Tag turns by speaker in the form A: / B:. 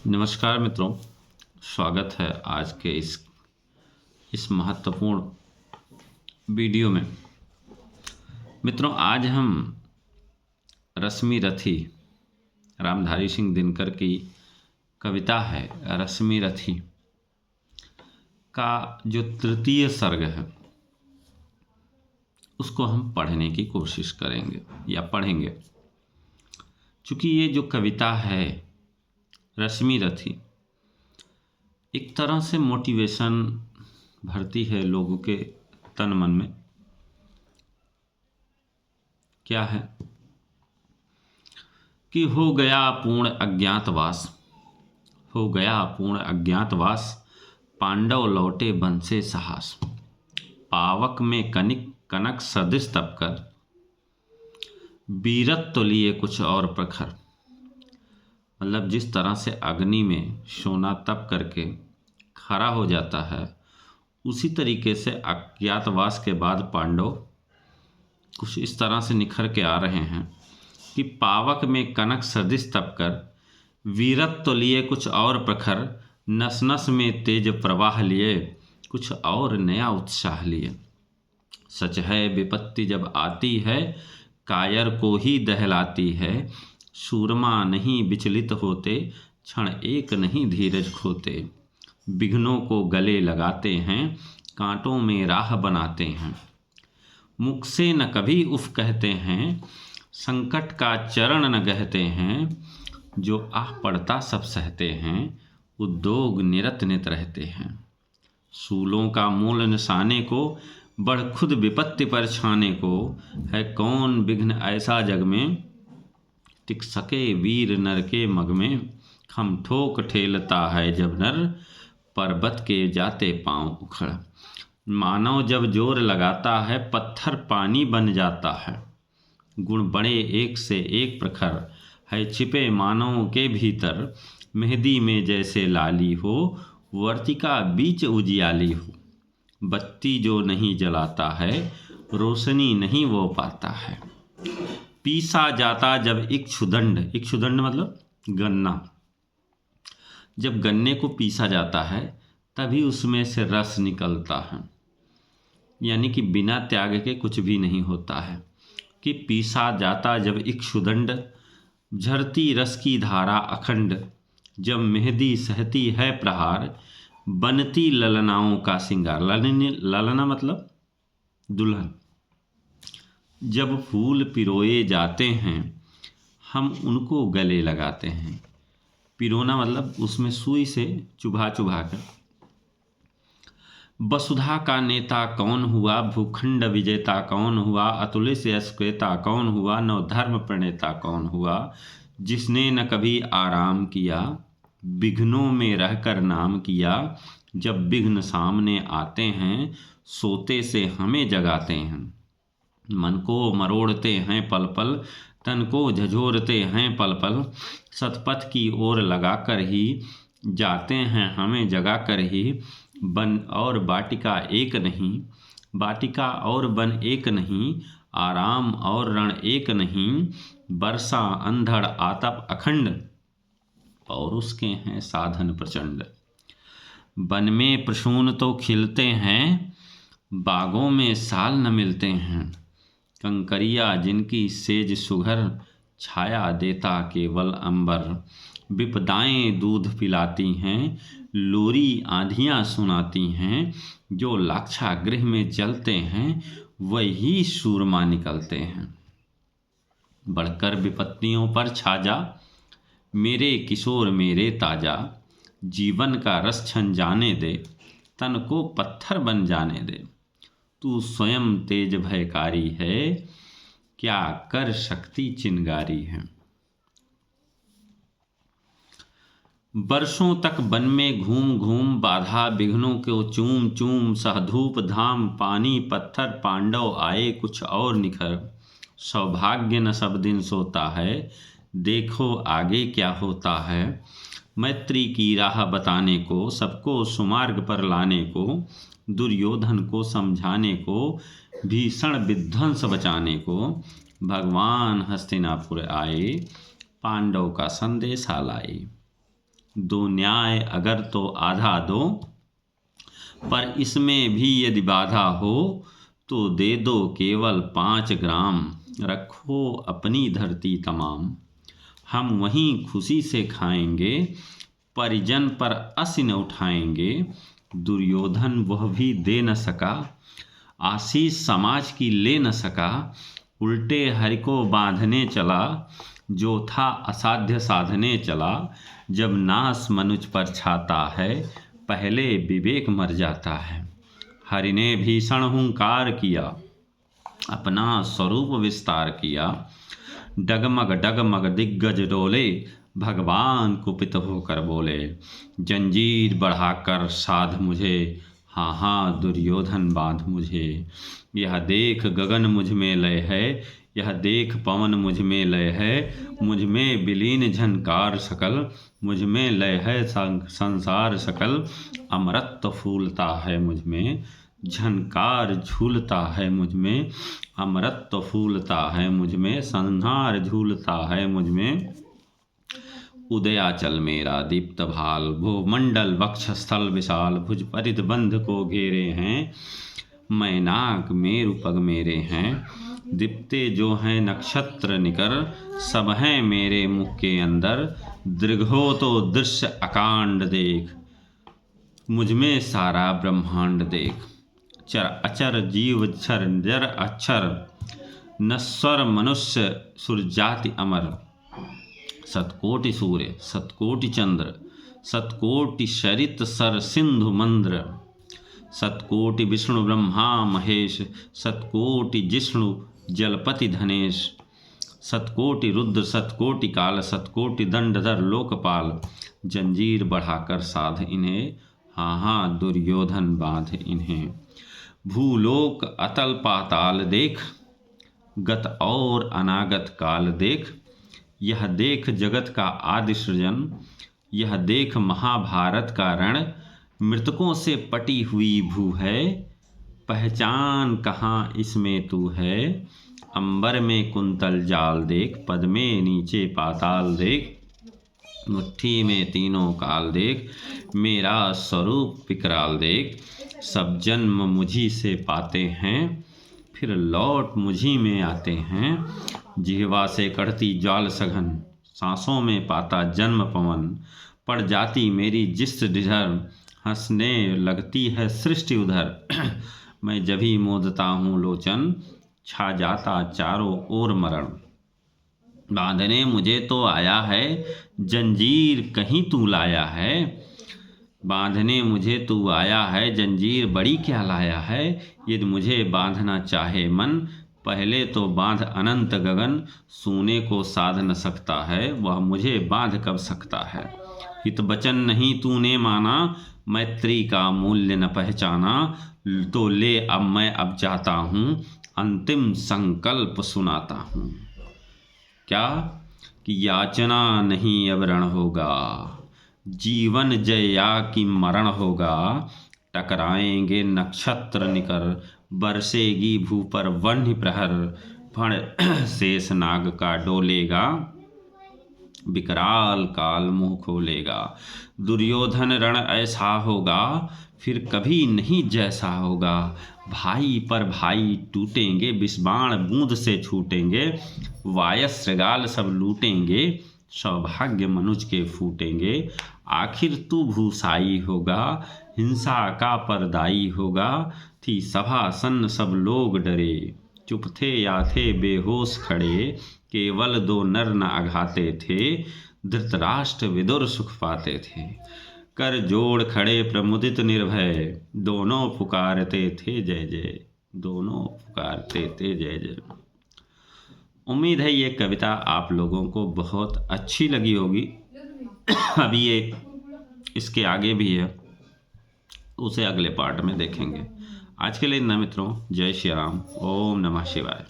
A: नमस्कार मित्रों, स्वागत है आज के इस महत्वपूर्ण वीडियो में। मित्रों, आज हम रश्मि रथी रामधारी सिंह दिनकर की कविता है रश्मि रथी का जो तृतीय सर्ग है उसको हम पढ़ने की कोशिश करेंगे या पढ़ेंगे। चूँकि ये जो कविता है रश्मि रथी एक तरह से मोटिवेशन भरती है लोगों के तन मन में। क्या है कि हो गया पूर्ण अज्ञातवास, पांडव लौटे वन से साहस। पावक में कनक सदृश तप कर, वीरत तो लिए कुछ और प्रखर। मतलब जिस तरह से अग्नि में सोना तप करके खरा हो जाता है, उसी तरीके से अज्ञातवास के बाद पांडव कुछ इस तरह से निखर के आ रहे हैं कि पावक में कनक सदृश तप कर, वीरत तो लिए कुछ और प्रखर। नस नस में तेज प्रवाह लिए, कुछ और नया उत्साह लिए। सच है विपत्ति जब आती है, कायर को ही दहलाती है। सूरमा नहीं विचलित होते, क्षण एक नहीं धीरज खोते। विघ्नों को गले लगाते हैं, कांटों में राह बनाते हैं। मुख से न कभी उफ कहते हैं, संकट का चरण न गहते हैं। जो आह पड़ता सब सहते हैं, उद्योग निरत नित रहते हैं। सूलों का मूल निशाने को, बढ़ खुद विपत्ति पर छाने को। है कौन विघ्न ऐसा जग में, टिक सके वीर नर के मग में। खम ठोक ठेलता है जब नर, पर्वत के जाते पांव उखड़। मानव जब जोर लगाता है, पत्थर पानी बन जाता है। गुण बड़े एक से एक प्रखर, है छिपे मानव के भीतर। मेहंदी में जैसे लाली हो, वर्तिका बीच उजियाली हो। बत्ती जो नहीं जलाता है, रोशनी नहीं वो पाता है। पीसा जाता जब इक्षुदंड मतलब गन्ना, जब गन्ने को पीसा जाता है तभी उसमें से रस निकलता है। यानी कि बिना त्याग के कुछ भी नहीं होता है। कि पीसा जाता जब इक्षुदंड, झरती रस की धारा अखंड। जब मेहंदी सहती है प्रहार, बनती ललनाओं का सिंगार। ललना मतलब दुल्हन। जब फूल पिरोए जाते हैं, हम उनको गले लगाते हैं। पिरोना मतलब उसमें सुई से चुभा कर। वसुधा का नेता कौन हुआ, भूखंड विजेता कौन हुआ। अतुलित यशक्रेता कौन हुआ, नवधर्म प्रणेता कौन हुआ। जिसने न कभी आराम किया, विघ्नों में रहकर नाम किया। जब विघ्न सामने आते हैं, सोते से हमें जगाते हैं। मन को मरोड़ते हैं पल पल, तन को झझोरते हैं पल पल। सतपथ की ओर लगाकर ही, जाते हैं हमें जगाकर ही। बन और बाटिका एक नहीं, बाटिका और बन एक नहीं। आराम और रण एक नहीं, वर्षा अंधड़ आतप अखंड। और उसके हैं साधन प्रचंड। वन में प्रसून तो खिलते हैं, बागों में साल न मिलते हैं। कंकरिया जिनकी सेज सुघर, छाया देता केवल अंबर। विपदाएं दूध पिलाती हैं, लोरी आंधियां सुनाती हैं। जो लाक्षागृह में जलते हैं, वही सूरमा निकलते हैं। बढ़कर विपत्तियों पर छाजा, मेरे किशोर मेरे ताजा। जीवन का रस छन जाने दे, तन को पत्थर बन जाने दे। तू स्वयं तेज भयकारी है, क्या कर शक्ति चिनगारी है। वर्षों तक वन में घूम घूम, बाधा विघ्नों को चूम चूम। सहधूप धाम पानी पत्थर, पांडव आए कुछ और निखर। सौभाग्य न सब दिन सोता है, देखो आगे क्या होता है। मैत्री की राह बताने को, सबको सुमार्ग पर लाने को। दुर्योधन को समझाने को, भीषण विध्वंस बचाने को। भगवान हस्तिनापुर आए, पांडव का संदेशा लाए। दो न्याय अगर तो आधा दो, पर इसमें भी यदि बाधा हो तो दे दो केवल 5 ग्राम। रखो अपनी धरती तमाम, हम वहीं खुशी से खाएंगे, परिजन पर अस न उठाएंगे। दुर्योधन वह भी दे न सका, आशीष समाज की ले न सका। उल्टे हरि को बांधने चला, जो था असाध्य साधने चला। जब नास मनुज पर छाता है, पहले विवेक मर जाता है। हरि ने भीषण हुंकार किया, अपना स्वरूप विस्तार किया। डगमग डगमग दिग्गज डोले, भगवान कुपित होकर बोले। जंजीर बढ़ाकर साध मुझे, हाँ हाँ दुर्योधन बांध मुझे। यह देख गगन मुझ में लय है, यह देख पवन मुझ में लय है। मुझ में विलीन झनकार सकल, मुझ में लय है संसार सकल। अमरत्व फूलता है मुझ में, झनकार झूलता है मुझ में। अमरत्व फूलता है मुझ में, संहार झूलता है मुझ में। उदयाचल मेरा दीप्त भाल, भूमंडल वक्षस्थल विशाल। भुज परिध बंध को घेरे हैं, मैनाक मेरु पग मेरे हैं। दीप्ते जो हैं नक्षत्र निकर, सब हैं मेरे मुख के अंदर। दृघो तो दृश्य अकांड देख, मुझ में सारा ब्रह्मांड देख। चर अचर जीव क्षर जर अक्षर, नश्वर मनुष्य सुरजाति अमर। सतकोटि सूर्य सतकोटि चंद्र, सतकोटि सरित सर सिंधु मंद्र। सतकोटि विष्णु ब्रह्मा महेश, सतकोटि जिष्णु जलपति धनेश। सतकोटि रुद्र सतकोटि काल, सतकोटि दंडधर लोकपाल। जंजीर बढ़ाकर साध इन्हें, हाँ हाँ दुर्योधन बांध इन्हें। भूलोक अतल पाताल देख, गत और अनागत काल देख। यह देख जगत का आदि सृजन, यह देख महाभारत का रण। मृतकों से पटी हुई भू है, पहचान कहाँ इसमें तू है। अंबर में कुंतल जाल देख, पद में नीचे पाताल देख। मुट्ठी में तीनों काल देख, मेरा स्वरूप विकराल देख। सब जन्म मुझी से पाते हैं, फिर लौट मुझी में आते हैं। जिह्वा से कढ़ती ज्वाल सघन, सांसों में पाता जन्म पवन। पड़ जाती मेरी जिस ढिढर, हंसने लगती है सृष्टि उधर। मैं जभी मोदता हूँ लोचन, छा जाता चारों ओर मरण। बांधने मुझे तो आया है, जंजीर कहीं तू लाया है। बांधने मुझे तू आया है, जंजीर बड़ी क्या लाया है। यदि मुझे बांधना चाहे मन, पहले तो बांध अनंत गगन। सोने को साध न सकता है, वह मुझे बांध कब सकता है। हित वचन नहीं तूने माना, मैत्री का मूल्य न पहचाना। तो ले अब मैं अब जाता हूँ, अंतिम संकल्प सुनाता हूँ। क्या कि याचना नहीं अब रण होगा, जीवन जया की मरण होगा। टकराएंगे नक्षत्र निकर, बरसेगी भू पर वन्य प्रहर। फण शेष नाग का डोलेगा, विकराल काल मुंह खोलेगा। दुर्योधन रण ऐसा होगा, फिर कभी नहीं जैसा होगा। भाई पर भाई टूटेंगे, विषबाण बूंद से छूटेंगे। वायस श्रृगाल सब लूटेंगे, सौभाग्य मनुज के फूटेंगे। आखिर तू भूसाई होगा, हिंसा का परदाई होगा। थी सभा सन्न सब लोग डरे, चुप थे या थे बेहोश खड़े। केवल 2 नर न अघाते थे, धृतराष्ट्र विदुर सुख पाते थे। कर जोड़ खड़े प्रमुदित निर्भय, दोनों पुकारते थे जय जय। दोनों पुकारते थे जय जय। उम्मीद है ये कविता आप लोगों को बहुत अच्छी लगी होगी। अभी ये इसके आगे भी है, उसे अगले पार्ट में देखेंगे। आज के लिए इतना मित्रों, जय श्री राम, ओम नमः शिवाय।